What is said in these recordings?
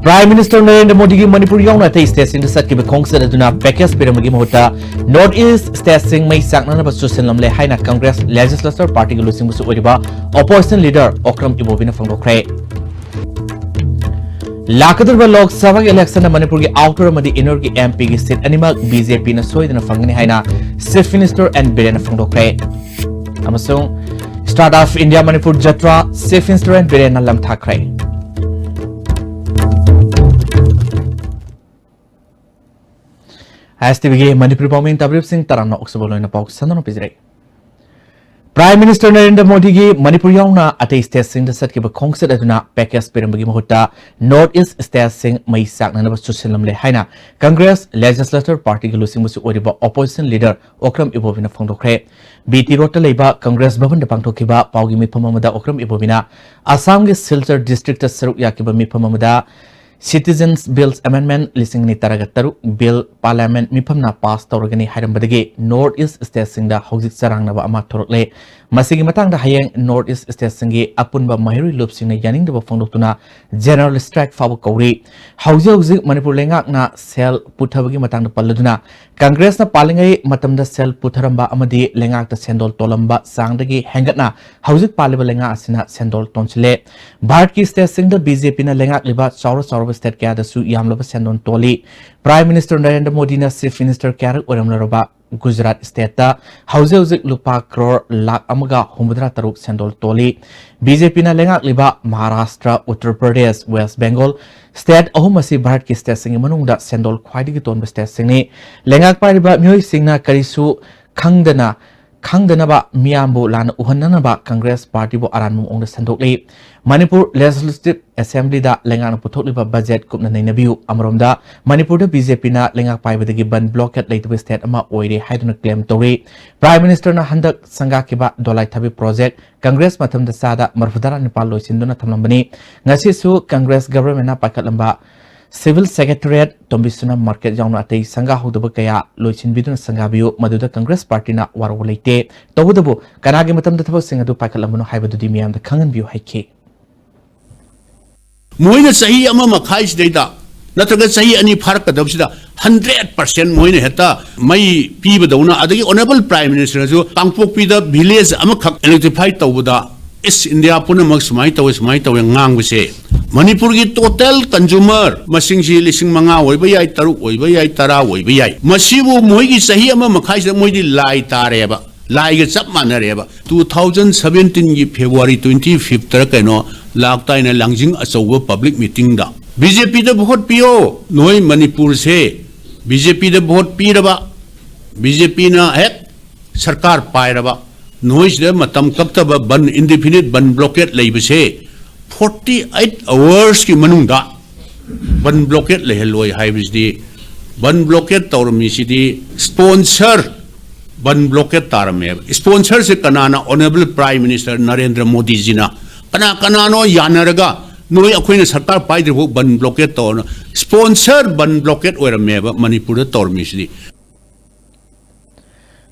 Prime Minister Narendra Modi ki Manipur yauna the state sing sat ki khongsa aduna package piramagi mohota North East state sing mai sakna na basu lamle haina Congress Legislature Party ki lusing busu oriba opposition leader Okram Ibobina phangdokre Lakadur Lok Sabha election na Manipur ki outer amadi inner ki MP ki seat anima BJP na soidana phangni haina Chief Minister and Birena phangdokre amasung Start of India Manipur Jatra Chief Minister and Birena lam thakre As the Vigi Manipur Bombing Tabrip Singh Tarana Oxabolo in a box, Sanano Pizre. Prime Minister Narendra Modi ki Manipur yauna ate state sing the set kiba kongsa aduna package piramagi mohota North East state sing mai sakna na basu lamle haina Congress Legislature Party ki lusing musu oriba opposition leader Okram Ibobina phangdokre BT Road leiba Congress Bhavan da pangthokiba paugi miphamamada Okram Ibobina Assam ki Silchar district ta saruk yakiba miphamamada Citizens Bills Amendment lising ni taragataru bill parliament miphamna pass tawragani hairambadagi North East State singda hojik sarangnaba ama thorokle masigi matangda hayeng North East State singi apunba mahiri lupsingna yaningdaba phangdoktuna general strike fabu kauri hojik Manipur lengakna sel puthabagi matangda palladuna Congress na palingai matamda sel putharamba amadi lengakta sendol tolamba sangdagi hengatna hojik paliba lenga asina sendol tonchile Bharat ki state singda BJP na lengak liba chaura state kaya dasu yamlaba sendon toli Prime Minister Narendra Modi na Chief Minister kaya oramlaroba Gujarat state ta hauzik lupa crore lakh amaga humudra taruk sendol toli BJP na lengak liba Maharashtra Uttar Pradesh West Bengal state ahumasi Bharat ki state singi manungda sendol khwaidigi tonba state singni lengak pariba myoi singna karisu Khangdanaba Miyambu Lana Uhananaba Congress Party bo Aranmu on the Sandokli Manipur Legislative Assembly da Lengana Putoliba budget Kupna Nabiu Amromda Manipur da BJP na Lengak Pai with the Gibbon blockade late with state ama oide hydron claim Tori Prime Minister na Handak Sangakiba Dolai Tabi project Congress Matam da Sada Marfudara Nepal Sinduna Tamlambani Nasisu Congress government na Pakalamba Civil Secretariat Tombisuna Market Jauna Ate Sanga Hudabakaya Lochin Bidun Sangabiu Maduda Congress Party na Warwolite Tawudabu Kanagi Matam the Singadu Pakalamano Hybadu Dimiam the Kangan View Hike Moina Sahi Amama Kais data Nataga Sahi any Parka Dobsida 100% Moina Heta Mai Pibadona Adi Honorable Prime Minister Pangpok Pida Village Amakak electrified Tawuda Is India Punamax Maita was Maita Ngang we say Manipur ki total consumer masing si lising mga oibayay taru oibayay tara oibayay masibu moigi sahi ama makai sa moigi lai tareba lai ga sab manareba 2017 ki February 25th tara kano lakta ina langjing asawa public meeting da BJP da vote piyo noi Manipur se BJP da vote piraba BJP na ek sarkar pairaba noi se matam kaptaba ban indefinite ban blockade leibe se 48 hours ki manungda ban blockade leheloi haibisdi ban blockade tawrami sidi sponsor ban blockade tarame sponsor se kanana honorable Prime Minister Narendra Modi jina kana no yanaraga noi akoina sarkar paidru ban blockade tawna sponsor ban blockade orameba Manipur tawrami sidi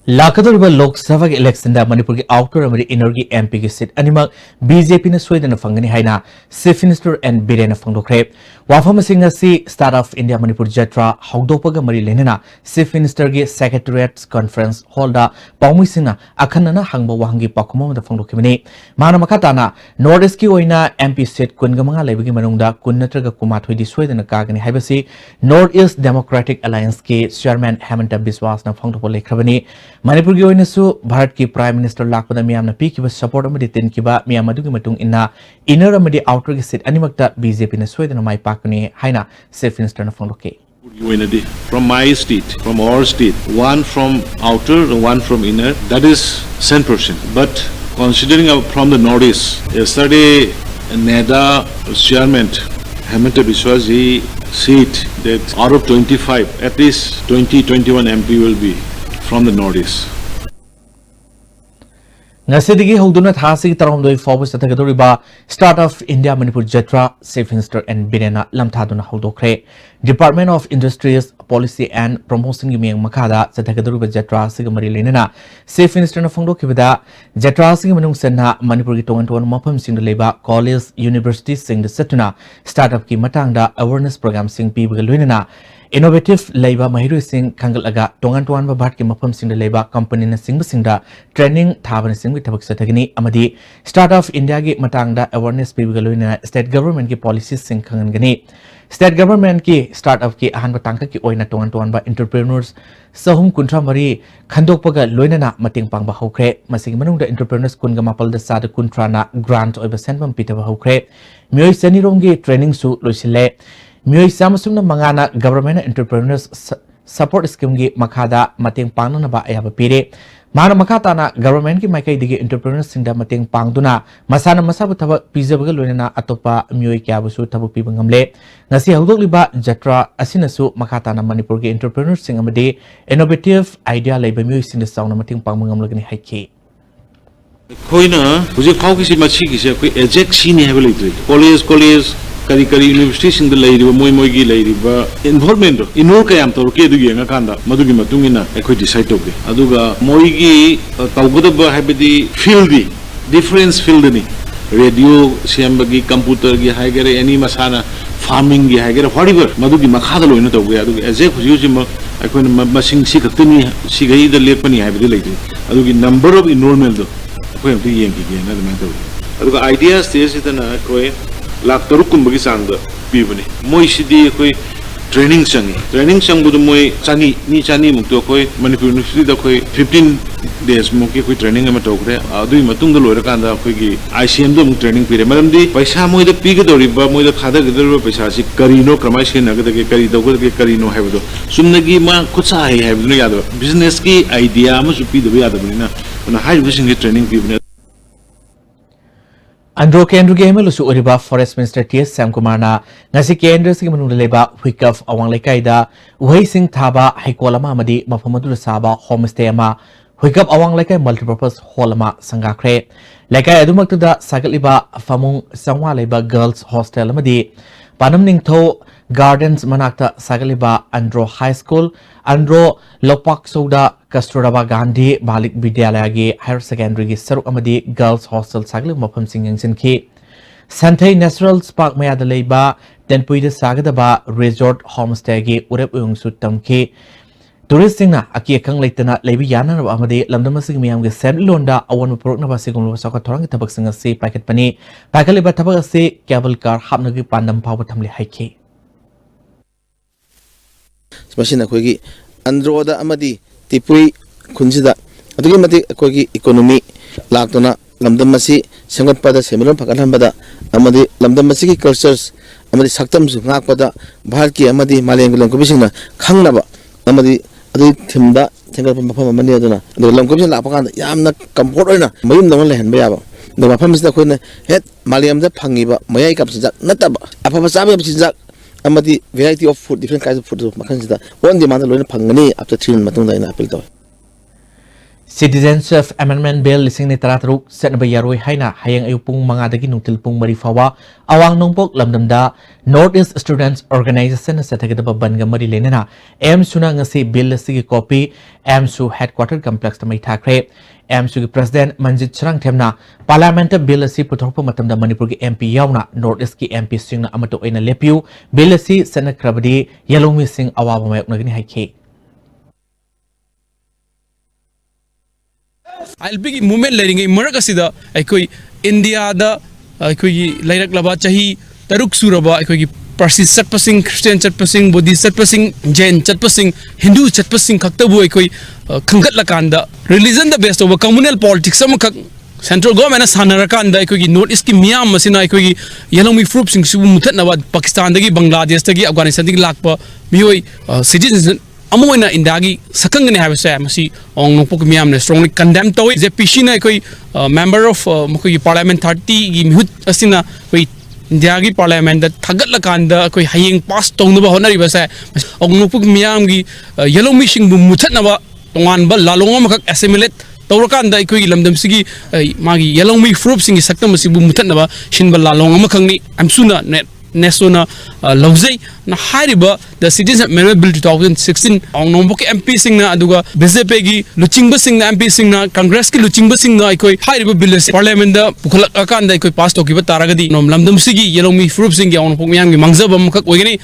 Lakadur Lok Sabha election da Manipur ki outer amari inner ki MP ki seat anima BJP na soidana phangani haina Chief Minister and Birena phangdokre wafam singa si Start of India Manipur Jatra haudopaga mari lenena Chief Minister ki Secretariat Conference Hall da paumuisina akhanana hangba wahangi pakhuma da phangdokimani mana makatana North East ki oina MP seat kungamanga leibagi manungda kunnatraga kumathoi di soidana kagani haibasi North East Democratic Alliance ki Chairman Hemanta Biswas na phangdopo lekhrabani Manipur ki oina su Bharat ki Prime Minister lakpada miyamna pikiba support amadi tinkiba miyam adugi matung inna inner amadi outer ki seat animakta BJP na soidana mai pakani haina Chief Minister na phangdoke from my state, from our state, one from outer and one from inner, that is 10%. But considering from the northeast, yesterday NEDA chairman Hemanta Biswas he said that out of 25, at least 20-21 MP will be from the northeast. Ngasidigi Holduna Thasi Taramdoi Forward Satagariba, Start of India Manipur Jatra, Chief Minister and Birena Lamthaduna Holdokre, Department of Industries, Policy and Promotion Giming Makada, Satagariba Jatra, Sigamari Lenina, Chief Minister of Fondo Kivida, Jatra Sigamanung Sena, Manipur Tongan Mopam Sing the Labor, College, University Sing the Setuna, Startup Ki Matanga, Awareness Program Sing People Lunina. Innovative Labor Mahiru Singh Kangalaga, Tongan Tuan Babat Kimapam Sing the Labor Company na Sing Sinda, Training Taban Sing with Tabak Satagini, Amadi, Start of India Gi Matanga, Awareness People in State Government Ki Policies Sing Kangani, State Government Ki Startup Ki Ahan Batanka Ki Oina Tongan Tuan ba Entrepreneurs, Sahum Kuntra Mari, Kandokpaga Loinana Mating Pang Bahokre, Masing Manung the Entrepreneurs Kungamapal the Sada Kuntrana, Grant or Senpam Peter Bahokre, Mui Senirongi Training Su Lucile. Mui Samsung Mangana Government Entrepreneurs Support Scheme Gi Makada Mating Pangna ba ayaba pire Mana Makatana Government Ki Makai Digi Entrepreneurs Sinda Mating Pangduna Masana Masabu Taba Pizabaga Lunena Atopa Mui Kyabusu Tabu Pibangamle Nasi Hudoliba Jatra Asinasu Makatana Manipur Gi Entrepreneurs Singamade Innovative Idea Labor Mui Sinda Sound Mating Pangamlagani Haiki Koina, who's a Kauki Machiki, a Jack Senior Heavily, College. Kari universities in the lady, Moigi lady, involvement in all Kayam Torque, Kanda, Madugi Matungina, I could decide to be. Aduga, Moigi, Kaugudaba Habiti, fieldy, difference fielding, radio, Siambagi, computer, Gihagere, any Masana, farming, Gihagere, whatever, Madugi Makadalo in the as if using I couldn't machine Sikatini, Sigai the Lepani have the lady. Adugi number of enrollment, according to Yankee, another matter. Aduga ideas, this is an Lak Tarukumbagi Sanga, Pivani. Moisidi, training sang with Moy Chani, Nichani Mutokoi, Manipur University, the 15 days Moki training Amatokre, Adu Matunga Lorakanda, ICM training period. Madam D, by Samoy the Pigadori, Bamoy the Kada Pesasi, Carino, Kramashi, Nagaki, Carino, Havdo. Sunagima, Kutsai have no other business key idea, must be the way other on a high vision training people. Andro Kendru Gamel su Uriba Forest Minister T.S. Sam Kumarna, Nasi Kendra Sigamun Leba, Wikaf, Awang Lekaida, Uhay Sing Taba, Haikolama Madi, Mafamadu Saba, Homestay Ama, Wikap Awang Leka Multipurpose Holama Sangakre, Leka Edumaktuda, Sagaliba, Famung, Sangwa Leba Girls Hostel Madi, Panam Ningto, Gardens Manakta, Sagaliba, Andro High School, Andro Lopak Soda, Kasturaba Gandhi, Balik Vidyalaya, Higher Secondary, Saru Amadi, Girls Hostel, Sagli Mopam Singing Sinki, Santay Natural Spark Mayadaleba, then Puida Sagadaba, Resort Homestay, Urep Yung Sutamki, Touristina, Aki Kang Latana, Levi Yana of Amadi, Lamdamasing Miam, Sam Londa, Awan Purna Sigum Sokatorang Tabaxing Sea, Packet Pani, Pakaliba Tabasi, Cable Car, Hamnagi Pandam Power Tamli Hike. Machine Kogi, Androda Amadi, Tipui, Kunzida, Adugimati Kogi economy, Latona, Lamdamasi, Sangapada, Semiron Pakalambada, Amadi, Lamdamasi cultures, Amadi Saktams, Napada, Barki, Amadi, Malangulan Commissioner, Kangnaba, Amadi, Adu Timda, Tangamapa Maniadona, the Language Lapan, Yamna, Camporana, Mayum the only hand Bayaba. The Mapam is the Queen, head Maliam the Pangiba, Maya Capsizak, Nataba, Apasabi Chizak. Amadi variety of food, different kinds of food. Makanjida. One demand alone Pangani after 3 Matunda in Apple. Citizens Amendment Bill lising ni Taratruk, set by Yaroi Haina, Hayang Ayupung Mangadagi Nutilpung Marifawa, Awang Nongpok Lamdamda, Northeast Students Organization, Satagaba Banga Mari Lenina, M Sunangasi Bill Sigi copy, M Su Headquarter Complex to Maitakre, M Su President Manjit Charang Temna, Parliament Bill Si Putopo Matamda Manipur MP Yauna, Northeast MP Sing Amato in a Lepu, Bill Si Senate Krabadi, Yellow Missing Awama Nagani Hike. I'll be movement leading a Murgasida, India, the Lairak Lava Chahi, Taruk Suraba, Parsi Chatpasing, Christian Chatpasing, Buddhist Chatpasing, Jain Chatpasing, Hindu Chatpasing, Kaktabu, Kangat Lakanda, religion the best over communal politics, some central government as Hanarakanda, Northeast Miam, Masina, Yellow fruits in Sumutanawad, Pakistan, Bangladesh, Afghanistan, Lakpa, Mui, citizens. Amoina indagi sakangani have say masi ong nopok miam strongly condemn to is a pishina member of mokoi parliament 30 gi mihut asina koi indagi parliament that thagat lakanda koi haying pass tong no honari ba say ong nopok miam gi yellow mishing bu muthat na ba tongan ba lalong makak assimilate तौरकांदा अखोई लमदम सिगी मागी यलोंमी फ्रूप सिंगी सक्तम सिबु मुथनबा शिनबा लालोंग अमा खंगनी एमसुना नेसोना लौजै ना हारिबा the citizen amendment bill 2016 ऑन नोंबो के एमपी सिंगना अदुगा बीजेपी की लुचिंगबा सिंगना एमपी सिंगना कांग्रेस की लुचिंगबा सिंगना अखोई हारिबा बिल से पार्लियामेंट दा पुखलक अकांदा अखोई पास तोकिबा तारगदी नोम लमदम सिगी यलोंमी फ्रूप सिंगी ऑन पोक मियाम की मंगजब मखक ओइगनी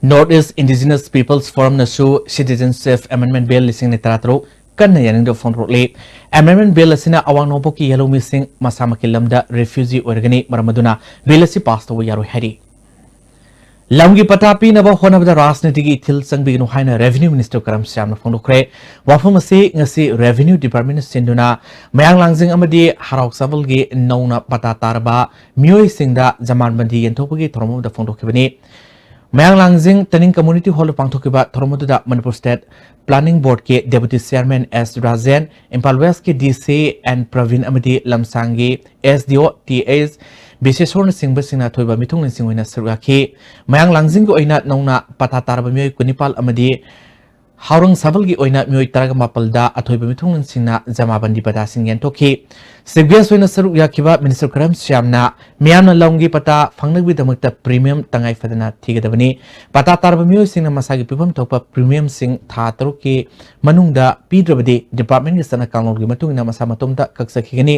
North East Indigenous Peoples Forum nasu Citizenship Amendment Bill lising ni taratro kan yaning do phone role amendment bill asina awang no poki yellow missing masama kilamda refugee organi maramaduna bill asi pass to yaro hari lamgi patapi na ba honabda rasniti gi thil sangbi no haina revenue minister karam syam na phone kre wafam asi ngasi revenue department sinduna mayang langjing amadi harok sabal gi nauna pata tarba myoi singda jaman bandi yentopugi thormo da phone khibani Mayang Langjing Taning Community Hall Pangthokiba Thormoda Manipur State Planning Board ke Deputy Chairman S Rajan Impal West ke DC and Praveen Amadi Lamsangi SDO TAs Biseshorn Singh Basina Thoiba Mithung Singwina Suraki Mayang Langjing ko oina nongna pata tarba myoy kunipal amadi Haurang Sabal gi oina myoy taraga mapalda athoiba mithung singna jamabandi pata singyan toki Sibbias oina saruk yakiba Minister Karam Syamna miyamna lawngi pata phangnagbi damakta premium tangai fadana thigadabani pata tarba myoy singna masagi pibam thopa premium sing tha taruki manungda pidrabadi department gi sana kanlong gi matungina masa matomda kaksakhigani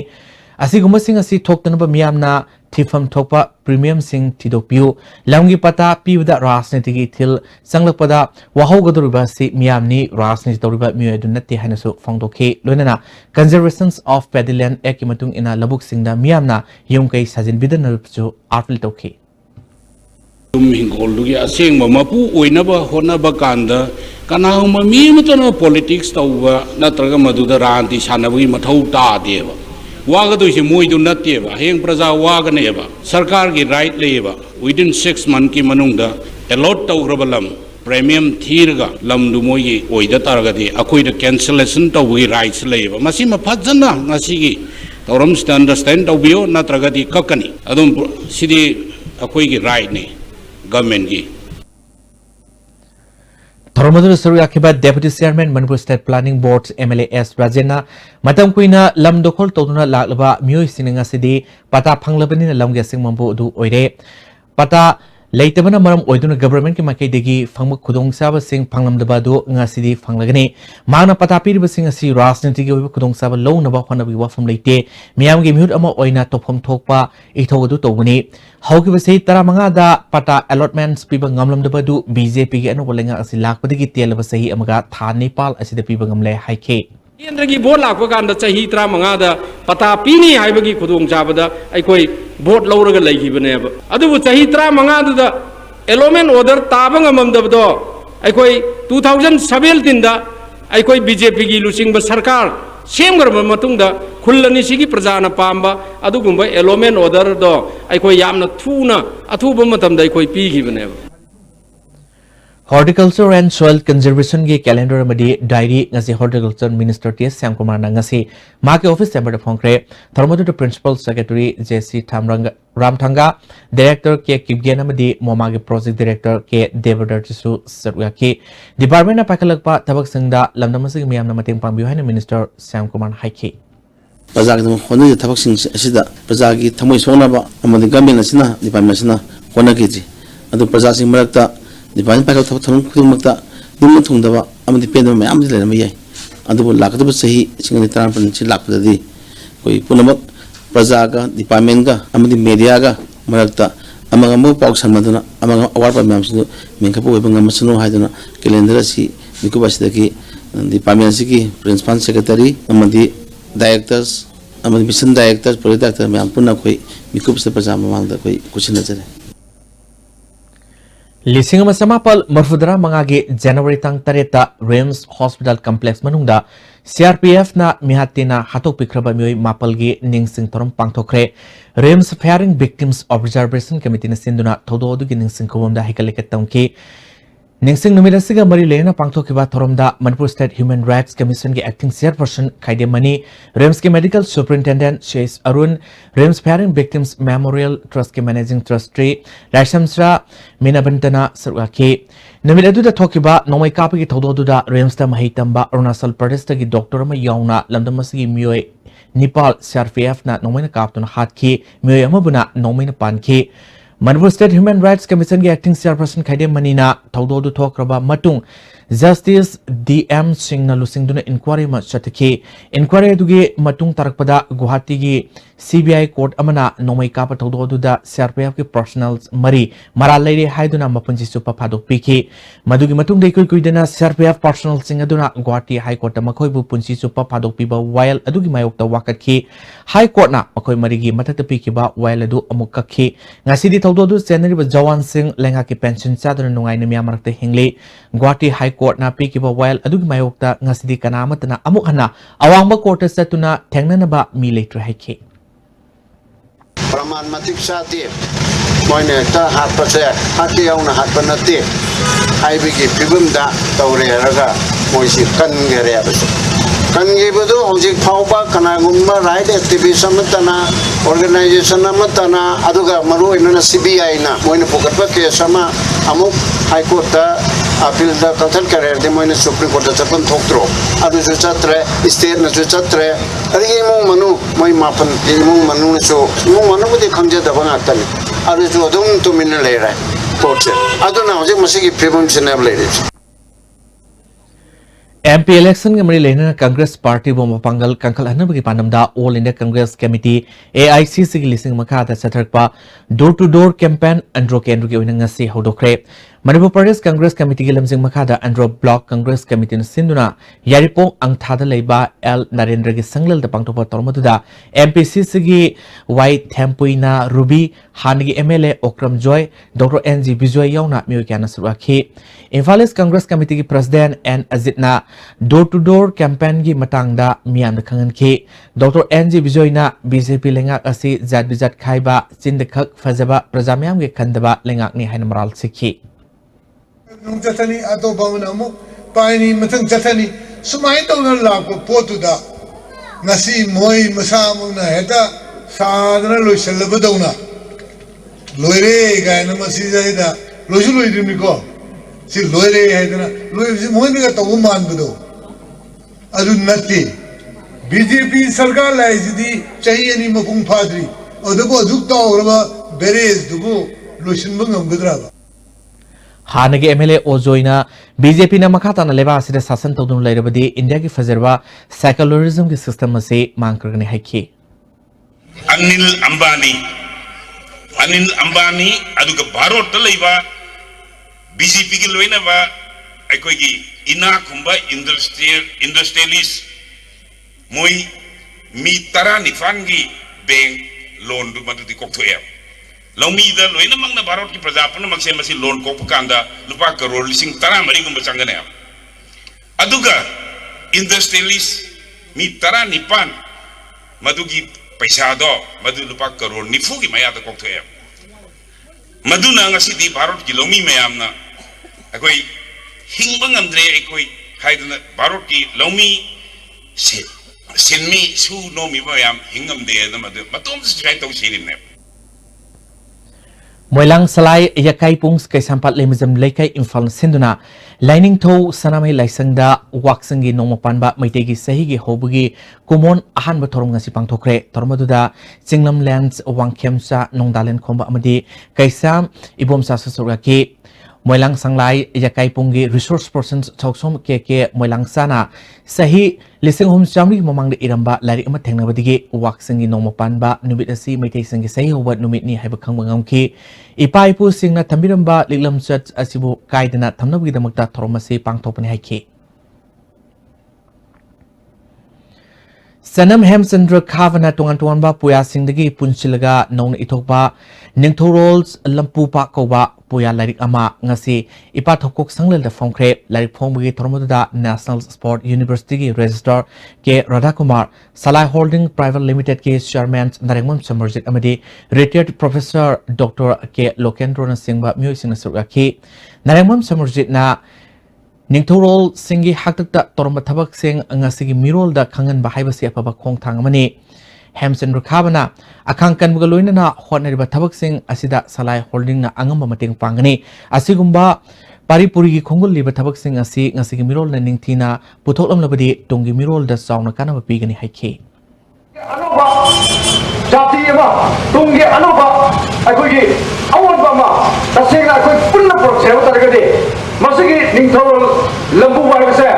asigumba sing asi thoktanaba miyamna thifam thokpa premium sing thidokpiu lamgi pata piwda rasniti gi thil sanglakpada wahaugaduriba si miyamni rasniti toriba miyadu natte hanasu phangdokhi loinana conservations of paddyland ekimatung ina labuk singda miyamna yumkai sajin bidanarupchu artil tokhi hingoldugi asengba mapu oinaba honaba kanda kanahuma mi matana politics tawba natraga maduda ranti sanabagi mathau ta deba वागदुसे मोइदु नतेबा हेंग प्रजा वागनेबा सरकार की right लेबा within 6 month की मनुंगदा allot तौग्रबलम premium थीरगा लमदु मोई ओइदा तारगदि अखोइदा cancellation तौबगी rights लेबा मसी मफजना ngasiगी तौरम understand तौबियो नत्रगदि Kakani अदुम सिदि अखोइगी right ने government की Thormodu Suryakiba Deputy Chairman Manipur State Planning Board MLA S Rajena Matam Kuina Lam Dokol Toduna Laklaba Myoy Sininga Sidi Pata Panglabani Lamga Singmambu Du Oire Pata Leitabana Maram Oiduna Government ki Makai Degi Fangmuk Kudong Saba Sing Panglam Dabadu Ngasidi Fanglagani Mana Pata Piri Sing Asi Rasniti Kudong Saba Low Naba Hanabi Wafam Late Miamgi Mute Ama Oina Topom Tokpa Itodu Toguni Hauki Vasi Taramanga da Pata allotments people Gamlam Dabadu BJP and Olenga Asi Lakpadi Telavasahi Amaga Tha Nepal Asi the people Gamle Hike केंद्र boat लापकान चाही 35 पता पीनी हाइबगी खुदोंग चाबदा अखोई boat लौरगा लैखिबनेब अदुबु चाही 35 दुदा एलोमेंट order ताबंग ममदबदो अखोई 2017 दा अखोई BJP की लुचिंग सरकार सेमगर मतुंगदा खुल्लनी सिगी प्रजाना पांबा अदुगुंबा एलोमेंट ऑर्डर दो अखोई यामना थूना अथुब मतमदा अखोई पीगिबनेब Horticulture and Soil Conservation ki calendar amadi diary ngasi Horticulture Minister T S Syamkumar na ngasi maki office chamber da phongkre Thormodu Principal Secretary JC Ramthanga Director ke Kibgen amadi Moma ki Project Director ke Devadar Jisu Sarya ki Department na pakalakpa tabak singda lamdamasi miyam na mating pangbiu haina Minister Syamkumar haiki प्रजागि होने थबक सिंग प्रजागि थमोई सोनबा अमदि government असना department असना होनगिजि अदु प्रजा सिंग मरक्ता department पाइक थबक थम खुदमक्ता दिम थुंदबा अमदि पेदम मयाम लेरम याय अदु लाकदब सही सिंग ट्रांसपेरेंट सि लाकदि कोई पुनमक प्रजागा डिपार्टमेंट गा अमदि मीडिया गा मरक्ता अमगम पाउ समदना अमगम अवार्ड मयाम सि मेंखपो वेबंग मसनो हायदना कैलेंडर सि मिकुबासिदगी डिपार्टमेंट सि की प्रिंसिपल सेक्रेटरी अमदि डायरेक्टर्स अमन मिशन डायरेक्टर्स प्रोजेक्ट डायरेक्टर में पुनः कोई मिकुप से प्रजा मांगदा कोई कुछ नजर Lising Samapal Murfudra Mangagi January Tang Tareta Rems Hospital Complex Manungda CRPF na Mihatina Hatok Pikraba Mui Mapalgi Ningsing Torom Pangtokre Rems Firing Victims Observation Committee na Sinduna Todo Ningsing Kumda Hikalikatamki Ningsing Numidasiga Mari Lena Pangtokiba Thoromda, Manipur State Human Rights Commission ki acting chairperson Khaide Mani, RIMS ki medical superintendent Chase Arun, RIMS Parent Victims Memorial Trust ki managing trustee Rashamsra Minabantana Sarwaki. Numidadu da Tokiba, Nomai Kapi ki Thododa, RIMS da Mahitamba, Arunachal Pradesh ki Doctor Ma Yauna, Lamdamasi Mioy, Nepal CRPF na Nomina Kaptun Hatki, Mioy Amabuna, Nomina Panki. Manipur State Human Rights Commission ki acting chairperson Khaide Manina Thododu Thokraba Matung Justice DM Singh na lusingduna inquiry ma chatki inquiry dugi matung tarakpada Guwahati gi CBI court amana nomai kapa thododu da CRPF ki personals mari maral leire haiduna mapunji supa phadok piki madugi matung dei kuidana CRPF personals sing aduna Guwahati High Court makoi bu punji supa phadok piba while adugi mayok ta wakat ki High Court na makoi mari gi mathata piki ba while adu amuk kakhi ngasidi thododu senari ba Jawan Singh lenga ki pension chaduna nungai na miamarakte hingli Guwahati High Court na pikiba while adugi mayokta ngasidi kanamatana amuk hana awangba court satuna thengnanaba mi letre haiki Praman matik sati moine ta hat pase hati yauna hat panati ai bigi pibum da tawre raga moisi kan gere abas kan ge bodo hojik phauba kana gumma right activism tana organization matana aduga maru inna CBI na moine pokatba ke sama amuk high court ta appeal da cancel kare de moine supreme court da chapan thokro adu ju chatre state na ju chatre ari mo manu moi mapan mo manu so mo manu budi khangje da bang atani adu ju adum to min le ra court adu na hojik masigi pibum sinab le MP election ke mari lena Congress Party bo mapangal kankal hanabagi panamda All India Congress Committee AICC ki lising makha ta satharpa door to door campaign andro kendru ki oina ngasi hodokre Manipur Pradesh Congress Committee ki lamjing makha da andro block Congress Committee na sinduna yaripong ang thada leiba L Narendra ki sanglal da pangtopa tormaduda MPCC ki Y Thampuina Ruby Hangi MLA Okram Joy Dr NG Bijoy yauna miyokana surwakhi Imphal Congress Committee ki President N Azitna door to door campaign gi matangda miyam khangan ki Dr NG Bijoy na BJP lengak asi jat bijat khaiba chindekhak fajaba prajamyam ge khandaba lengak ni haina maral sikhi nung jatani ato bawna mo paini matang jatani sumai tawna lako potuda ngasi moi masamo na heta sadana loisalaba dawna loire gaina masi jaida loisu loidimi ko si loire haidana loisi moi ni ga tawu man bado adu natti BJP sarkar laisidi chahi ani mapung phadri odago aduk tawraba beres dugo loisin bangam gudraba Hanagi MLA Ozoina BJP na makhatana leba asida sasan tawdun lairabadi India ki fazerba secularism ki system ase mangkargane haiki Anil Ambani aduga Bharot laiba BJP ki loina ba aikoi gi ina khumba industrialist moi mi tara nifan gi bank loan du madu di koktoya Lomi da loina mangna Bharot ki prajapana magse masi loan ko pukanda lupa crore lising tara mari gum bachangane aduga industrialist mi tara nipan madugi paisa do madu lupa crore nifu gi maya da koktoya maduna ngasi di Bharot ki lomi mayamna akoi hingbang andre akoi haiduna Bharot ki lomi sinmi su nomi mayam hingam de na madu matom se try to sirin ne Moilang salai yakai pungs kay sampat lemizam laikai Imphal sinduna lining tho sanamai laisangda waksangi nomapan ba maitegi sahigi hobugi kumon ahan ba thorom ngasi pangthokre tormaduda Chinglam Lands Wangkhemsa Nongdalen khomba amadi kaisam ibomsa sasuraki Moilang sanglai yakai pungi resource persons choksom ke moilang sana sahi lising hom chamri mamang de iramba lari ama thengnabadigi waksangi nomapan ba numit asi maitei sangi sahi hobat numit ni haiba khangmangam ki ipai pu singna thambiramba liklam chat asibu kaidana thamnabgi damakta thoromasi pangthopani haiki Sanam Hemchandra Khavana Tongan ba puya singdagi punchilaga nong ithokba Ningthorols Lampu pa koba puya larik ama ngasi ipa thokok sanglel da phongkre larik phongbagi thormoda National Sport University gi registrar ke Radha Kumar Salai Holding Private Limited ke chairman Narengmon Samarjit amadi retired professor Dr. K Lokendro na singba myo sing na surga ki Narengmon Samarjit na Ningthorol singi hakta torma thabak sing ngasigi mirol da khangan bahai basi apaba khong thang mani Hamson Rukhabana akangkan bugaloina na hotnariba thabak sing asida Salai Holding na angam mating pangani asigumba paripuri gi khongul liba thabak sing asi ngasigi mirol na ningthina puthoklam labadi tongi mirol da sauna kana pigani haikhe Anuba jati ma tongi anuba akogi awan ba ma tasena akoi punna project taragade masigi ningthorol lambu wa se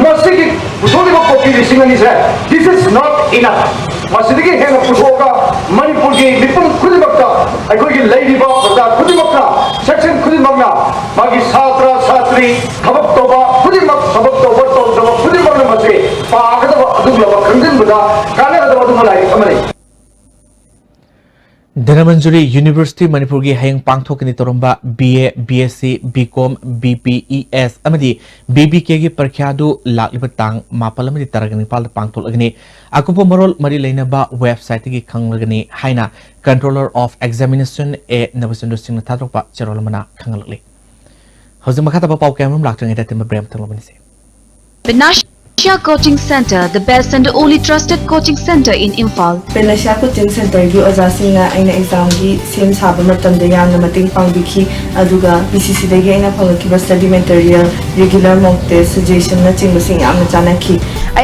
masigi putholi ko kopi singani se this is not enough Masigi hena pusoga Manipur ki mipun kudimakta aikogi leidiba prada kudimakta section kudimakna magi satra satri thabak toba kudimak thabak toba toba kudimakna masi paagada adugla khandin buda kana da adumulai amani Dhanamanjuri University Manipur gi hayang pangthokni toromba BA BSc BCom BPES amadi BBK gi parikha du lakliba tang mapal amadi taragani pal pangtholagni akupo marol mari leinaba website gi khanglagani haina Controller of Examination A Navasundu Singh thadokpa charolamana khangalakli hozim makhata pau kamrum laktangai datem brem thalomani se Benasha Coaching Center, the best and the only trusted coaching center in Imphal. Benasha Coaching Center gi ojasinga aina exam gi sem saba matamda yamna mating pangbiki aduga BCC dagi aina phangaki study material regular mock test suggestion na chingusing yamna chanaki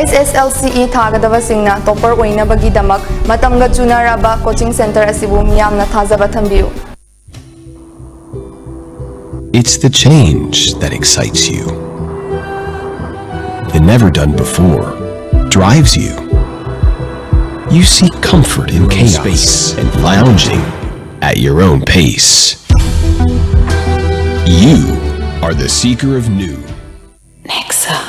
SSLCE thagadava singna topper oina bagi damak matamga chunaraba coaching center asibu miyamna thajaba thambiu. It's the change that excites you. The never done before drives you. You seek comfort in chaos and lounging at your own pace. You are the seeker of new. Nexa.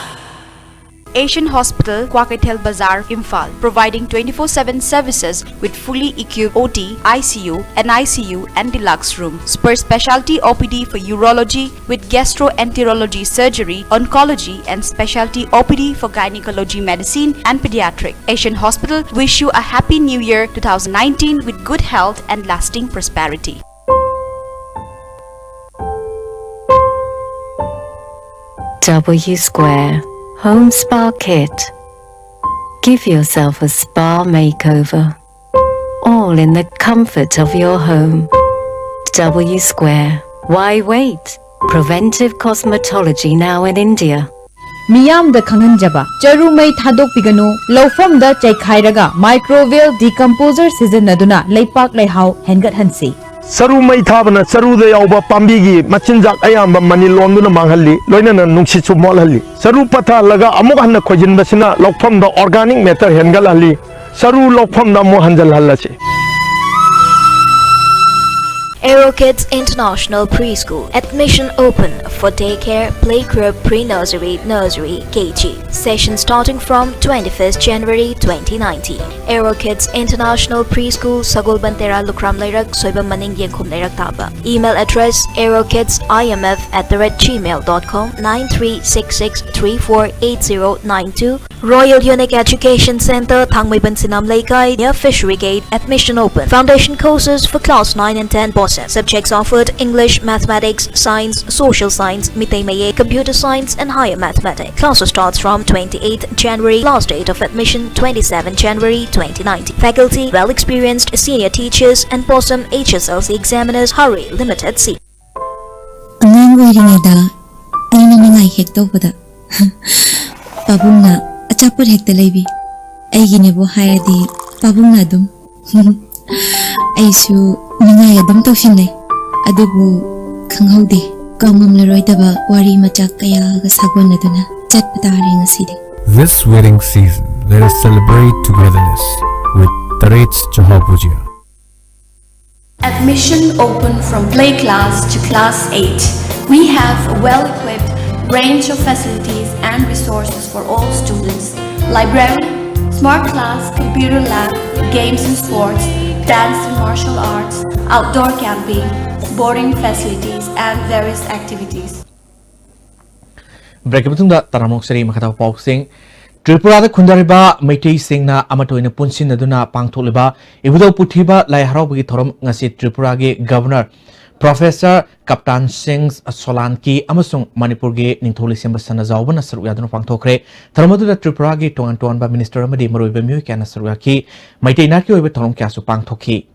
Asian Hospital, Kwakatel Bazaar, Imphal, providing 24/7 services with fully equipped OT, ICU, NICU and deluxe room. Super specialty OPD for urology with gastroenterology surgery, oncology and specialty OPD for gynecology medicine and pediatric. Asian Hospital wish you a happy new year 2019 with good health and lasting prosperity. W Square Home Spa Kit. Give yourself a spa makeover, all in the comfort of your home. W Square. Why wait? Preventive cosmetology now in India. Miyam da Kanganjaba, Charumai Thadok Pigano, Lofam da Chaikhairaga, microbial decomposer season Naduna, Laipak Laihau, Hengat Hansi. Saru mai thabana saru da yauba pambigi machinjak ayamba mani londuna manghalli loinana nungsi chu molhalli saru patha laga amuk hanna khojin basina lokpham da organic matter hengal halli saru lokpham da mo hanjal hallasi AeroKids International Preschool. Admission open for daycare, playgroup, pre-nursery, nursery, KG. Session starting from 21st January 2019. AeroKids International Preschool, Sagol Bantera Lukram Lairak, Soibam Maning Yengkum Lairak Taba. Email address aerokidsimf@gmail.com 9366348092. Royal Unique Education Center, Thangmei Bansinam Laikai, near Fishery Gate. Admission open. Foundation courses for class 9 and 10 bosses. Subjects offered: English, Mathematics, Science, Social Science, Mitay Maye, Computer Science and Higher Mathematics. Classes starts from 28th January. Last date of admission 27 January 2019. Faculty: well experienced senior teachers and POSM HSLC examiners. Hurry, limited seat. Angang oiringeda aina ningai hek tobada pabungna achapur hekta leibi aigine bo hayadi pabungna dum aisu ningai adam tawshinne adubu khanghaude kamamlaroidaba wari machak kaya ga sagonaduna chatpatari ngasidi. This wedding season, let us celebrate togetherness with Taret's Chahabujia. Admission open from play class to class 8. We have a well-equipped range of facilities and resources for all students. Library, smart class, computer lab, games and sports, dance and martial arts, outdoor camping, boarding facilities, and various activities. Break matungda taramok sari makata pausing Tripura da khundariba Meitei singna amatoina punsin aduna pangtholiba ibudo puthiba lai haraugi thorom ngasi Tripura ge governor Professor Kaptan Singh Solanki amasung Manipur ge ningtholi semba sana zawbana saru yaduna pangthokre tharmadu da Tripura ge tongan ba minister amadi maroiba myoy kana saru yaki Meitei na ki oiba thorom kyasu pangthokhi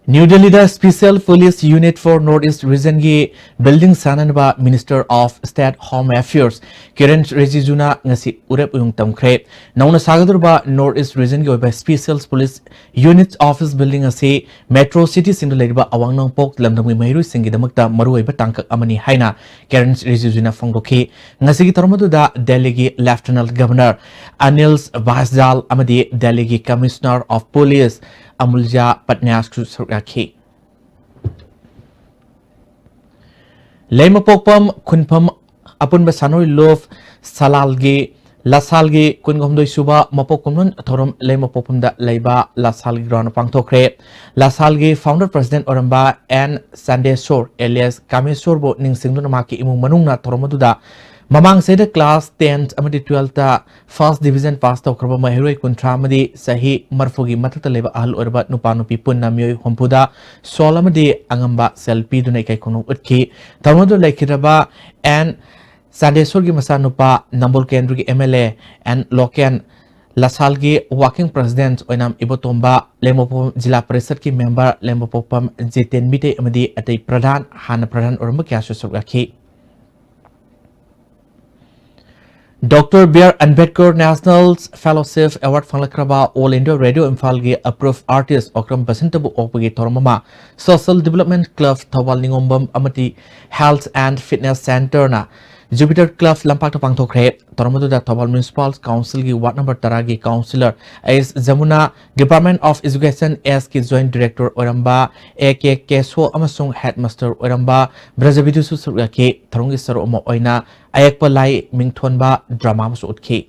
New Delhi the Special Police Unit for Northeast Region ge building sananba Minister of State Home Affairs Kiran Rijijuna ngasi urep yung tamkre nauna sagadurba Northeast Region ge oiba Special Police Unit Office building ase Metro City sing leiba awangnang pok lamdamgi mairu singi damakta maru oiba tangkak amani haina Kiran Rijijuna fongdoki ngasi gi tarmadu da Delhi ge Lieutenant Governor Anil Basjal amadi Delhi ge Commissioner of Police Amulja Patnyasku Saraki Lemapokpam Kunpam Apun Basanoi Love Salalge Lasalge Kungomdoi Suba Mapokumun Thorum Lemapopum da Leba Lasalgi Ron Pangtokre Lasalge Founder President Oramba and Sandesor alias Kamesorbo Ning Singdunamaki Imu Manungna Thoromaduda Mamang Seda class 10th amadi 12th ta first division pass taw kraba mahiroi kuntra amadi sahi marfugi matata leba ahal orba nupanupi punna myoy hompuda sol amadi angamba selfie dunai kai kono utki tamadu laikiraba and Sandesor gi masa nupa Nambol Kendru gi MLA and Loken Lasalgi working president oinam ibotomba Lemopom Jila Parishad ki member Lemopopam Jiten Bite amadi atai pradhan hana pradhan orma kyasu surgaki Dr. B.R. Ambedkar National Fellowship Award Fanglakraba All India Radio Imphal approved artist Okram Basintabu Opagi Tormama Social Development Club Thawal Ningombam Amati Health and Fitness Center na Jupiter Club Lampak Pangtokre Tormadu da Thawal Municipal Council gi Ward number Taragi Councillor as Jamuna Department of Education as ki Joint Director Oramba AK Keso Amasung Headmaster Oramba Brajavidusu Suraki Tharungi Saro Omo Oina Ayakpa Lai Mingthonba Drama Masu Utki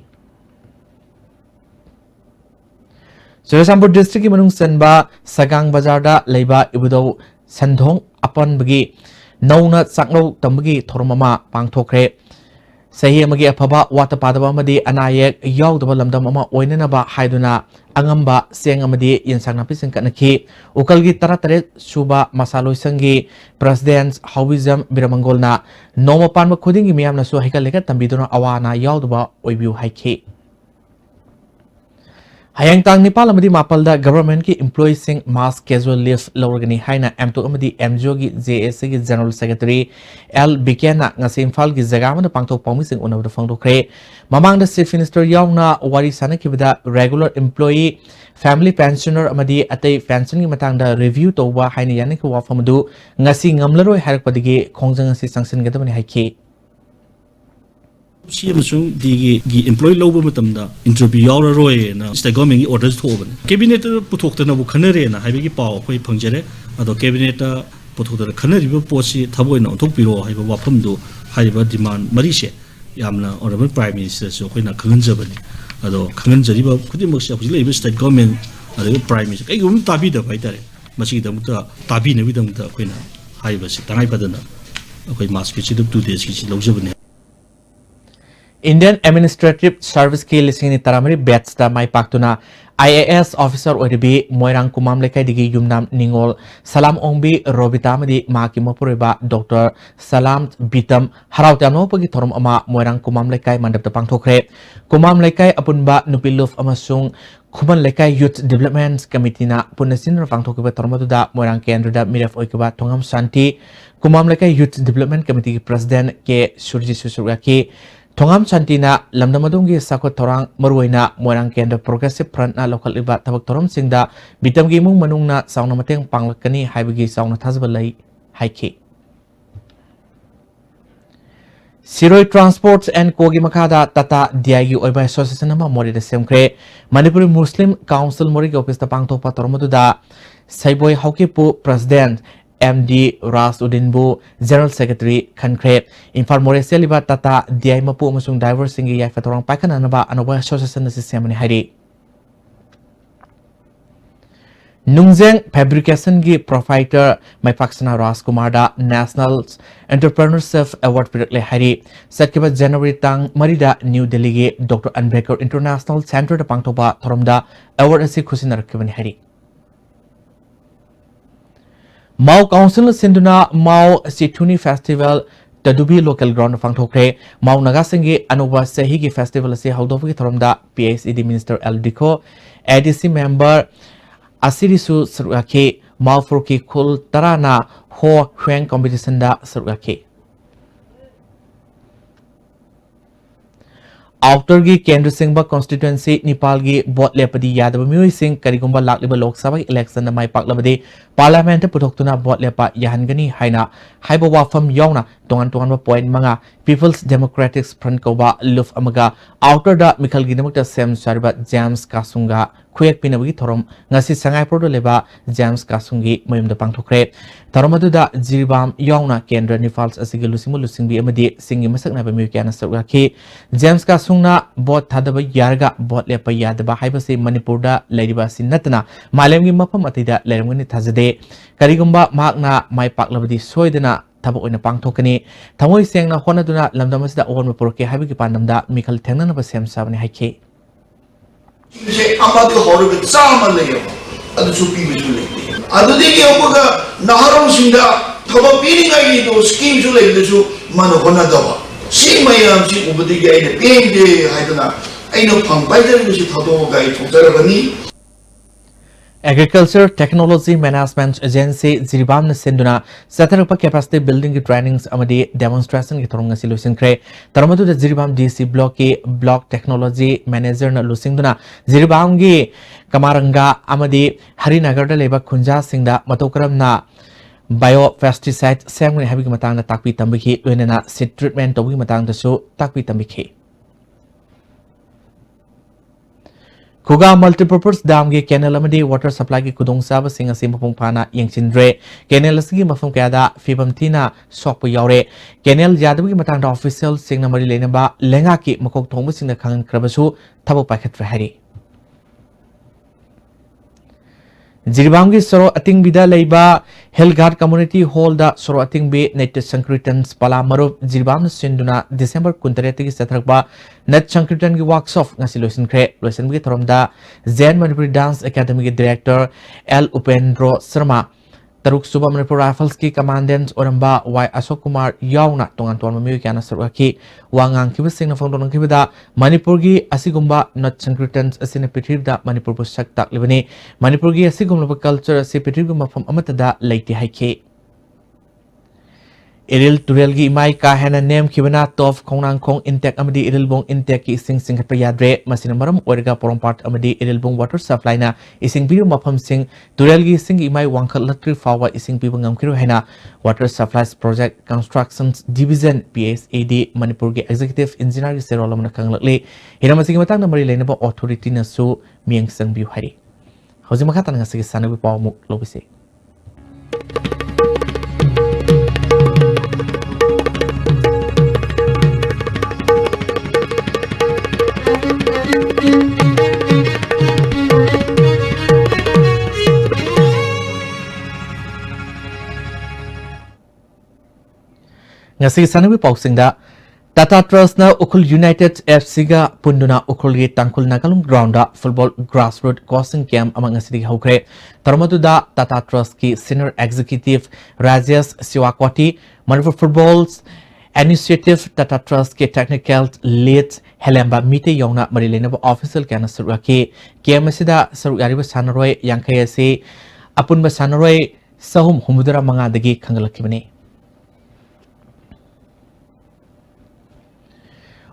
Surasambur District Manung Senba Sagang Bazarda Leiba Ibudo Sandhong Apan Bagi Nauna Sakno Tambagi Thormama Pangtokre Sahi Amagi Apaba Watapadaba Madi Anayek Yaw the Balamdam Ama Oinanaba Haiduna Angamba Seng Amadi Yansanapi Kanaki Ukalgi Taratare Suba Masalo Sangi President Hawizam Biramangolna Noma Panma Kudingi Miamna So Hikaleka Tambiduna Awana Yawduba Oibu Haiki Hayang tang Nepal amadi mapalda government ki employees sing mass casual leave lawrgani haina M2 amadi MGO gi JSC gi General Secretary L Bikena ngasi Imphal gi jaga amada pangthok pawmi sing unawda phangdokre mamang da Chief Minister yauna wari sanakibada regular employee family pensioner amadi atai pension gi matangda review tawba haina yani ki wafamdu ngasi ngamlaroi harakpadigi khongjang asi sanction gadamani haiki Si amasung di employee lobo matamda interview yauraroi na state government orders thoban cabinet puthokta bu khanare na haibagi paw khoi phangjare ado cabinet puthokta khanari bu posi thaboi na thokpiro haiba wafamdu haiba demand mari se yamna honorable prime minister so khoina khanganjabani ado khanganjari ba khudimok se hujilai state government ado prime minister kai gum tabi da bai tare masi damta tabi ne bidamta khoina haiba se tangai padana khoi mask ki chidup 2 days ki lojabani Indian Administrative Service ki lisingni taramari batch da mai paktuna IAS officer ODB Moirang Kumam lekai digi yumnam ningol Salam Ongbi Robita madi maki mapureba Dr. Salam Bitam harautano pagi thorom ama Moirang Kumam lekai mandap tapang thokre Kumam lekai apunba nupiluf amasung Kuman lekai Youth Development Committee na punasin rafang thokiba thormatu da Moirang Kendra da miraf oikaba Tongam Santi Kumam lekai Youth Development Committee President ke Surji Susuraki Tongam Santina Lamdamadungi Sakot Torang Marwaina Moirang Kendra Progressive Front na local iba tabak torom singda bitam gi mung manung na sauna mateng panglakani haibagi sauna thazbalai haiki Siroi Transports and Kogi Makada Tata Diagi Oiba Association nama mori de semkre Manipuri Muslim Council mori ge office ta pangthok pa tormodu da Saiboi Haukipu President MD Rasuddinbu General Secretary Khankre Imphal Morese liba Tata DI Mapu amasung driver singi yai fatorang paikananaba anoba association asi semani hari Nungzeng Fabrication gi provider Maipaksana Rajkumar da National Entrepreneurship Award pirakle hari Satkiba January tang marida New Delhi gi Dr. Ambedkar International Center da pangtoba thoromda award asi khusinarkibani hari Mau Council Sinduna Mau Situni Festival Tadubi Local Ground Fangthokre Mau Nagasingi Anuba Sehigi Festival asi haudogi thoromda PSED Minister Aldiko ADC member Asirisu Suraki Malfurki Kul Tarana Ho Huang competition da Suraki Outer gi Kendra Singh constituency Nepal gi bot lepadi Yadav Mui Singh Karigumba Lakliba Lok Sabha election na mai paklabadi parliament putoktuna bot lepa yahangani haina haiba wafam yauna tongan point manga People's Democratic Front koba luf amaga outer da Mikhal gi namukta sem sarba James Kasunga Kuyak Pinabagi Thorom ngasi sangai prodo leba James Kasungi mayumda pangthokre Tharomadu Jiribam yauna Kendra Nifals asigi lusimu lusingbi amadi singi masak na bami kyana sarwaki James Kasungna bot thadaba yarga bot lepa yadaba haibasi Manipur da leriba sinatana malemgi mafam atida lermgani thazade karigumba makna mai paklabadi soidana tabok oina pangthokani thamoi sengna honaduna lamdamasida awon purke habigi pandamda Mikhal thengnana ba sem sabani haike Say, Amadu Horrible Samalaya, other two people to live. Other than Yoga, Naharam Sinda, Taba Peeling I do schemes to live the two Manohonadava. See my auntie over the gate, pain day, I don't know. I know Pang Biden, which is Hado guy from Zarabani. Agriculture Technology Management Agency Jiribam na senduna Satarapa Capacity Building Trainings amadi demonstration ki thorong ngasi lusinkre taramadu da Jiribam DC block ki block technology manager na lusingduna Jiribam gi Kamaranga amadi Harinagar da leba Khunja Singda matokram na biopesticide semgni habi ki matang na takpi tambiki loinana seed treatment tobi matang da su takpi tambiki Kuga multipurpose dam ge canal amadi water supply gi kudong sab singa sim phung phana yengchinre canal asigi mafum kaya fibam tina sokpa yaure canal yadabu gi matang da official singna mari lena ba lenga ki makok thongbu singna khangan krabasu thabo pakhat hari Jiribam gi soro ating bida leiba Hillghat Community Hall da soro ating be net sankritan pala marup Jiribam sinduna December 13 gi sathrakba net sankritan gi workshop ngasi loisin kre loisin gi thoromda Zen Manipuri Dance Academy gi director L Upendro Sharma Taruk Suba Manipur Rifles ki commandant oramba Y Ashok Kumar yauna tongan ton mami kyana sarwaki wangang kibasing na fondon kibada Manipur gi asigumba not sankritan asina pitrib da Manipur bu sak tak libani Manipur gi asigumba culture asi pitrib gu mafam amata da leiti haike Iril Turel gi mai ka hena name kibana tof khongnang khong intek amadi iril bong intek ki sing sing khatpa yadre masina maram orga porom part amadi iril bong water supply na ising biru mafam sing Turel gi sing imai wangkhal latri fawa ising bibu ngamkiru hena water supplies project constructions division PSAD Manipur gi executive engineer gi serolam na kanglakle hiramasi gi matang na mari lena ba authority na su mieng sang biu hari hoji makatan nga sigi sanabi paw mu lobise Ngasi sanawi pausingda Tata Trust na Ukul United FC ga punduna Ukul gi tangkul nagalum ground da football grassroots coaching camp amang ngasi haukre tarmadu da Tata Trust ki senior executive Rajesh Siwakwati Manipur Football's Initiative Tata Trust ke technical lead Helamba mite yongna marilena official kana suraki KMSida surari ba sanaroi yankai se apun ba sanaroi sahum humudara manga dagi khangalakibani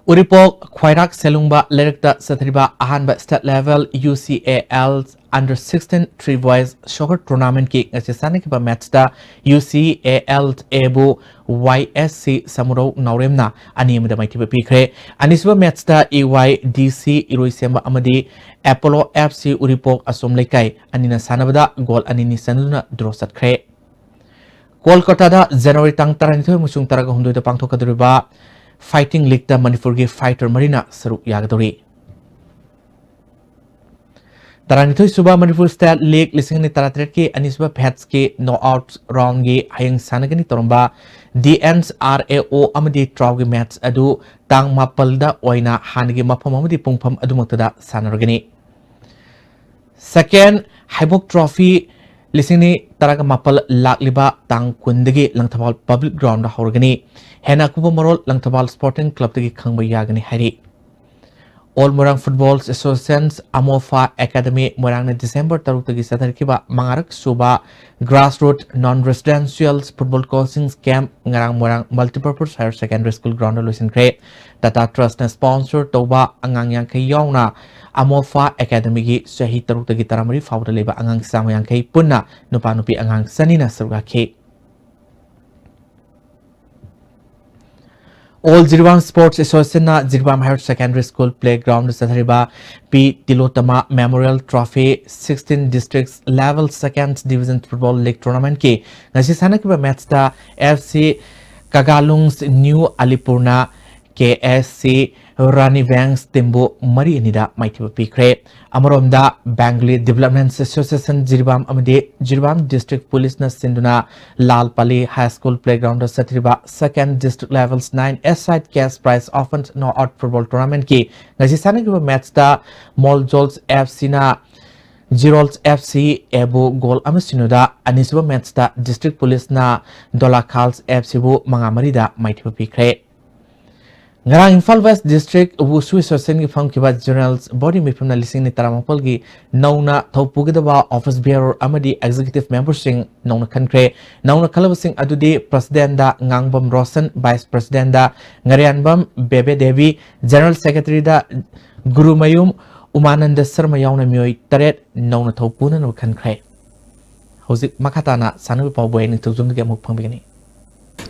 Uripok Khwairak Selungba Lerikta Sathriba Ahanba State Level UCAL Under 16 Three Boys Soccer Tournament ki ngasisani kiba match da UCAL Ebu YSC Samuro Nauremna animda maitiba pikre anisba match da EYDC Iroisemba amadi Apollo FC Uripok Asom Lekai anina sanabada goal anini sanuna draw satkre Kolkata January tang taranithoy musung taraga hundoi da pangthokaduriba Fighting League da Manipur gi fighter marina saruk yagadori. Taranithoy suba Manipur State League lising ni taratret ki anisba pets ki no out round gi hayang sanagani toromba DNRAO amadi traw gi match adu tang mapal da oina hangi mapam amadi pungpam adu maktada sanaragani. Second Haibok Trophy Lisini taraga mapal lakliba tang kundagi langtabal public ground da horgani hena kubo marol langtabal sporting club dagi khangba yagani hari All Morang Football Association's Amofa Academy Morang na December taruk dagi sadarkiba mangarak suba grassroots non-residential football coaching camp ngarang Morang multipurpose higher secondary school ground losin kre Tata Trust na sponsor toba angang yang kayawna Amofa Academy gi sahi taruk dagi taramari fawda leba angang sama yang kay punna nupa nupi angang sanina saruga ke All Jirban Sports Association na Jirban Higher Secondary School Playground Sathariba P. Tilotama Memorial Trophy 16 Districts Level 2nd Division Football League Tournament ke ngasi sana kiba match da FC Kagalung's New Alipurna KSC Rani Banks Timbo Mari Nida Mighty Pikre Amarom da Bangalore Development Association Jirbam Amade Jirbam District Police na Sinduna Lal Pali High School Playground Satriba 2nd District Levels 9 S-side cash prize often no out football tournament ki ngasi sana kiba match da Moljols FC na Girols FC Ebo Goal Amasinuda Anisuba match da District Police na Dola Khals FC bu Mangamari da Mighty Pikre Ngarang Imphal West District Wusu Association ki phang kiba journals body mipna lising ni taramapal gi nauna thopugidaba office bearer amadi executive member sing nauna khankre nauna khalab sing adudi president da ngangbam Rosen vice president da ngarianbam Bebe Devi general secretary da Gurumayum Umananda Sarma yauna mioi taret nauna thopuna no khankre hozik makhatana sanu pawboy ni tuzum ge muk phangbigani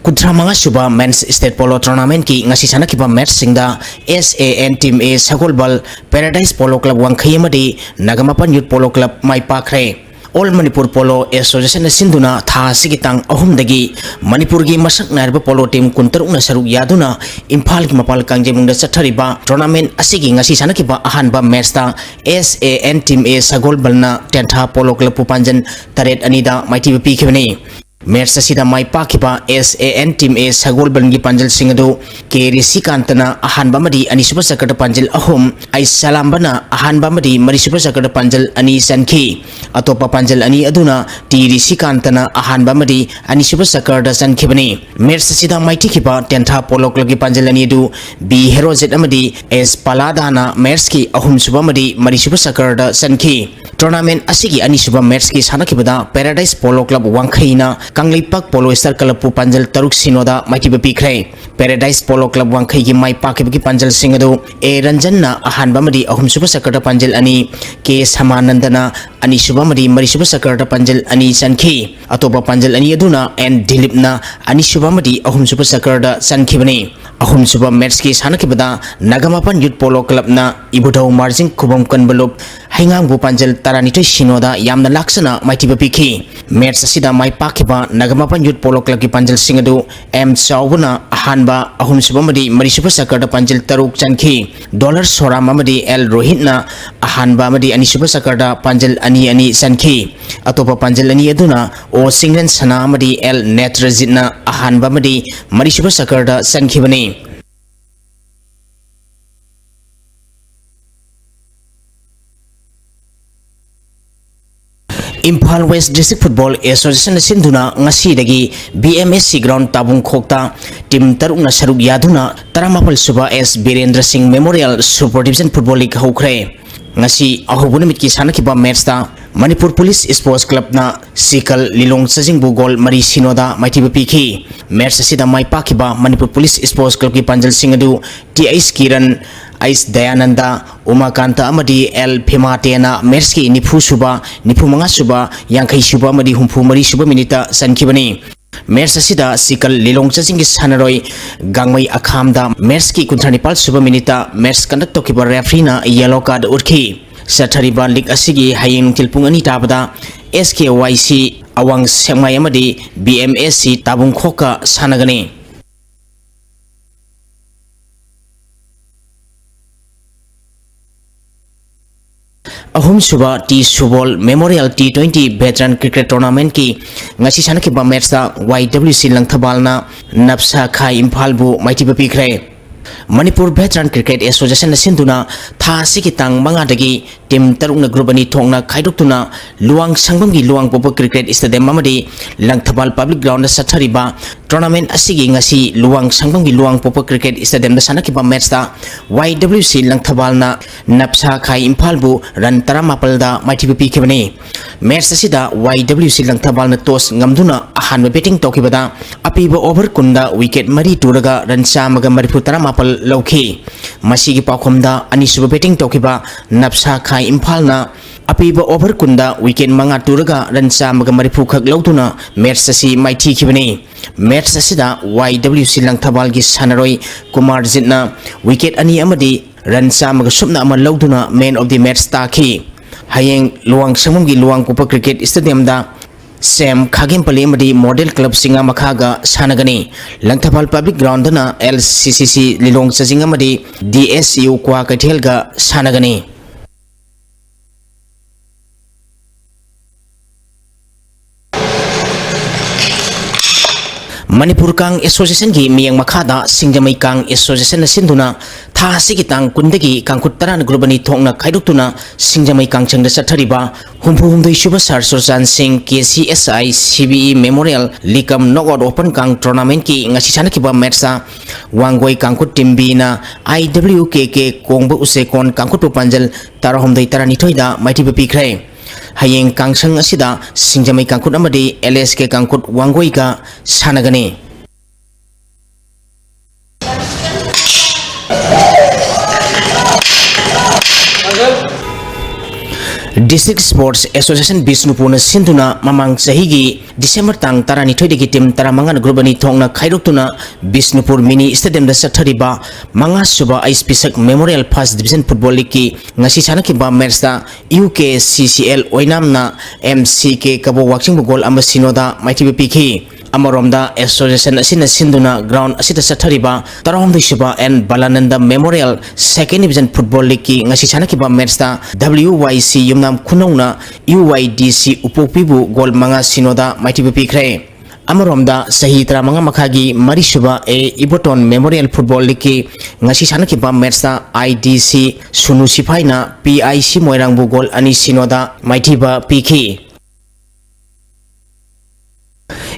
Kuntra mga suba men's state polo tournament ki ngasi sana kiba match singda SAN team A Sagolbal Paradise Polo Club Wangkhay amadi Nagamapan Youth Polo Club mai pakre All Manipur Polo Association sinduna tha sigitang ahumdagi Manipur gi masak narba polo team kuntaruk na saruk yaduna Imphal ki mapal kangjemungda chathariba tournament asigi ngasi sana kiba ahanba match ta SAN team A Sagolbal na tentha polo club pupanjan taret anida mighty pi khibani Match asida mai pakiba SAN team A Sagolban gi panjal singadu ke risikantana ahanba madi ani super sakata panjal ahum ai salambana ahanba madi mari super sakata panjal ani sanki atopa panjal ani aduna ti risikantana ahanba madi ani super sakata sankibani match asida mai tikiba tentha polo club gi panjal ani du B Herozet amadi S Paladana match ki ahum suba madi mari super sakata sanki tournament asigi ani suba match ki sanakibada Paradise Polo Club Wangkhaina Kanglipak Polo Star Club pu panjal taruk sinoda maiki bepi krai Paradise Polo Club Wangkhay gi mai pakibagi panjal singadu A Ranjanna ahanba madi ahum suba sakata panjal ani K Samanandana ani suba madi mari suba sakata panjal ani sanki atopa panjal ani aduna N Dilipna ani suba madi ahum suba sakata sanki bani ahum suba match ki sanakibada Nagamapan Youth Polo Club na ibudau margin kubam kanbalup haingang bu panjal taranitoi sinoda yamna laksana maiti bepi ki match asida mai pakiba Nagamapan Youth Polo Club ki panjal singadu M Chawbuna ahanba ahum suba madi mari suba sakata panjal taruk chanki dollar sora mamadi L Rohitna ahanba madi ani suba sakata panjal ani sanki atopa panjal ani aduna O Singren Sana madi L Netrajitna ahanba madi mari suba sakata sanki bani Imphal West District Football Association sinduna ngasi dagi BMSC ground tabung khokta team taruk na saruk yaduna taramapal suba S Birendra Singh Memorial Super Division Football League hokre ngasi ahubuna mitki sanakiba match ta Manipur Police Sports Club na Sikal Lilong Sajing Bugol Mari Sinoda Mighty Piki match asida mai pakiba Manipur Police Sports Club ki panjal singadu TIS Kiran Ais Dayananda Umakanta amadi L Phimatena match ki nifu suba nifu manga suba yangkai suba amadi humpu mari suba minita sankibani match asida Sikal Lilong Sajing Sanaroi Gangmai Akhamda match ki kuntranipal suba minita match conduct tokiba referee na yellow card urki Sathariba League asigi hayeng tilpung ani tabada SKYC Awang Sengmai amadi BMSC Tabung Khoka sanagani. Ahum suba T Subol Memorial T20 Veteran Cricket Tournament ki ngasi sana ki ba match da YWC Langthabal na Napsa Khai Imphal bu maiti ba pikre. Manipur Veteran Cricket Association na sinduna tha siki tang manga dagi tim taruk na group ani thongna khaidok luang sangbam gi luang popo cricket stadium amadi Langthabal public ground na sathariba tournament asigi ngasi luang sangbam gi luang popo cricket stadium na sanaki ba match da YWC Langthabal na Napsa Khai Imphal bu ran taramapal da maiti pi kebani match asida YWC Langthabal na toss ngamduna ahan batting tokibada apiba over kunda wicket mari turaga ran chamaga marifu taramapal lauki masigi pakhomda anisuba batting tokiba Napsa Khai Imphal na apiba over kunda wicket manga turaga ran chamaga marifu khak lautuna match asi maiti kibani match asida YWC Langthabal gi sanaroi Kumar Jitna wicket ani amadi ran chamaga supna ama lautuna man of the match taki hayeng luang samum gi luang popo cricket stadium da Sam Khagim Palimadi Model Club Singa Makhaga Sanagani Langthabal Public Ground na LCCC Lilong Sasingamadi DSU Kwa Katilga Sanagani Manipur Kang Association gi miyang makhada Singjamai Kang Association na sinduna tha sikitang kundagi kangkutaran grubani thongna khaiduktuna Singjamai Kang changda sathariba humphumdoi shuba sarsojan sing KCSI CBE Memorial Likam Knockout Open Kang Tournament ki ngasi chanakiba match sa Wangoi Kangkut Team B na IWKK Kongba Usekon Kangkut Panjal tarahomdoi taranithoida maiti pikre hayeng kangsang asida Singjamai Kangkut amadi LSK Kangkut Wangoi ka sanagani District Sports Association Bisnupur na sinduna mamang sahigi December tang tarani thoidegi tim taramangan grubani thongna khairoktuna Bisnupur Mini Stadium da sathariba manga suba Ice Pisak Memorial First Division Football League ki ngasi sanaki ba match da UKCCL oinamna MCK kabo watching goal ama sinoda maiti piki Amaromda Association asina sinduna ground asita sathariba tarahomdoi suba and Balananda Memorial Second Division Football League ki ngasi sanaki ba match da WYC yumnam khunongna UYDC upopibu gol manga sinoda maiti pikre Amaromda sahi manga makhagi marisuba e Iboton Memorial Football League ki ngasi sanaki ba match da IDC Sunu Sipaina PIC Moirangbu gol ani sinoda maiti ba piki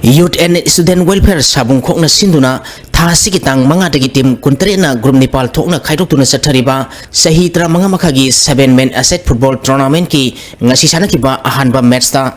Youth and Student Welfare Sabung Khokna Sinduna Tha Sikitang Manga Dagi Team Kuntrena Group Nepal Thokna Khaidoktuna Sathariba Sahi Manga Makhagi 7-man Asset Football Tournament ki ngasi sanaki ba ahanba match ta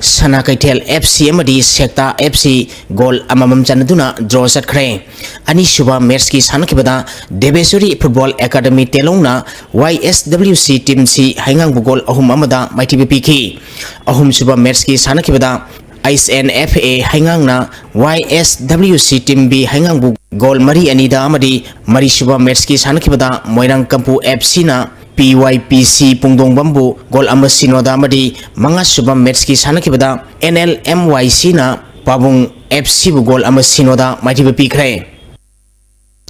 Sana Kaitel FC amadi Sekta FC goal amamam chanaduna draw satkre ani suba match ki sanaki bada Devesuri Football Academy Telongna YSWC Team C hangang goal ahum amada maiti PK ahum suba match ki sanaki bada ISNFA hangang na YSWC Team B hangang bu goal mari anida amadi mari suba match ki sanaki bada Moirang Kampu FC na PYPC Pungdong Bambu goal ama sinoda amadi manga suba match ki sanaki bada NLMYC na Pabung FC bu goal ama sinoda maiti pikre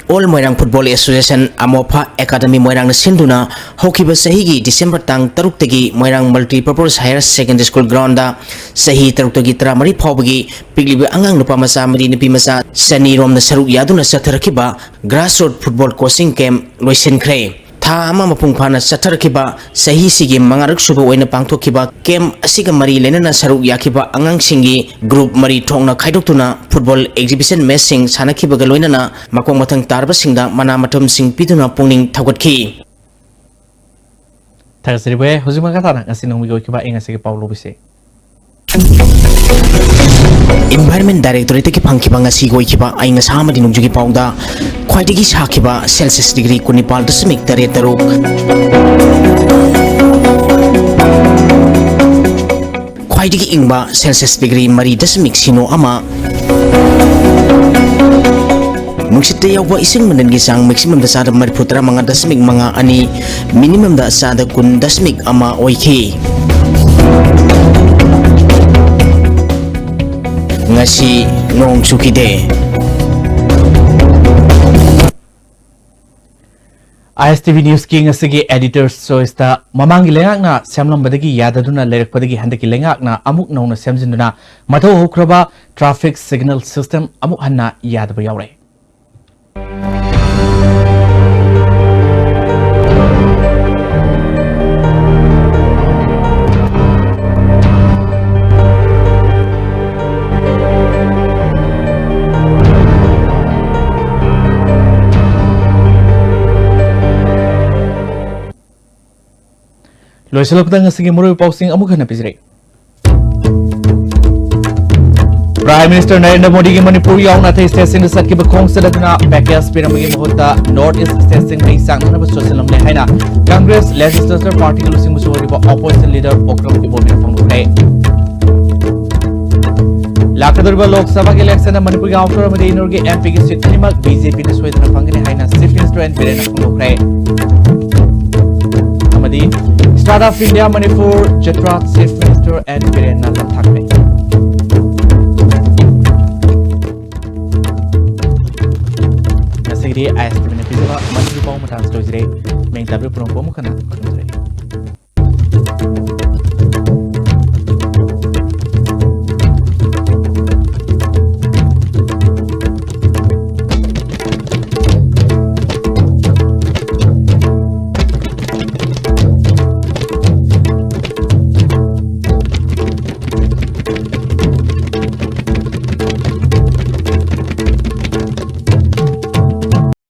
All Moirang Football Association Amopa Academy Moirang na sinduna hokiba sahigi December tang taruk tagi Moirang Multipurpose Higher Secondary School ground da sahi taruk tagi tramari phawbagi pigliba angang nupa masa mari nupi masa sani rom na saruk yaduna satharakiba grassroots football coaching camp loisenkre tha ama mapung phana satharakiba sahi sigi mangarak suba oina pangthokiba camp asiga mari lenana saruk yakiba angang singi group mari thongna khaidoktuna football exhibition match sing sanakiba galoinana makong mathang tarba singda mana mathom sing piduna pungning thagotki Tagasiribe huzuma katana ngasinong migo kiba ingasige Paulo bise Environment Directorate ki phangkiba ngasi goikiba ainga samadi nungjugi pauda khwaidigi sakhiba Celsius degree kunipal dasmik tare taruk khwaidigi ingba Celsius degree mari dasmik sino ama Nungsitte yawba ising mandangi sang maximum da sada mariputra manga dasmik manga ani minimum da sada kun dasmik ama oiki ngasi nong chukide. ISTV News King asigi editors choice ta mamangi lengak na semlam badagi yadaduna lerak padagi handaki lengak na amuk nauna semjinduna matho hukraba traffic signal system amuk hanna yadaba yaure. Loisalapda ngasigi murui pausing amukhan na pizre. Prime Minister Narendra Modi ki Manipur yauna the state sing sat ki bakhong sadaduna package piramagi mahutta North East state sing nei sang na social lamle haina Congress Legislative Party ki lusing musuwari ba opposition leader Okram ki bomi phanglu hai. Lakadurba Lok Sabha ki election na Manipur ki outer amadi inor ki MP ki seat nimak BJP ne soidana phangine haina Chief Minister and Birena phanglu hai. Amadi Start of India Manipur Jatra Chief Minister and Birena Lamthakne. Nasiri ISTV ne pizaba Manipur pau matang story meng tabri purong pau mukana.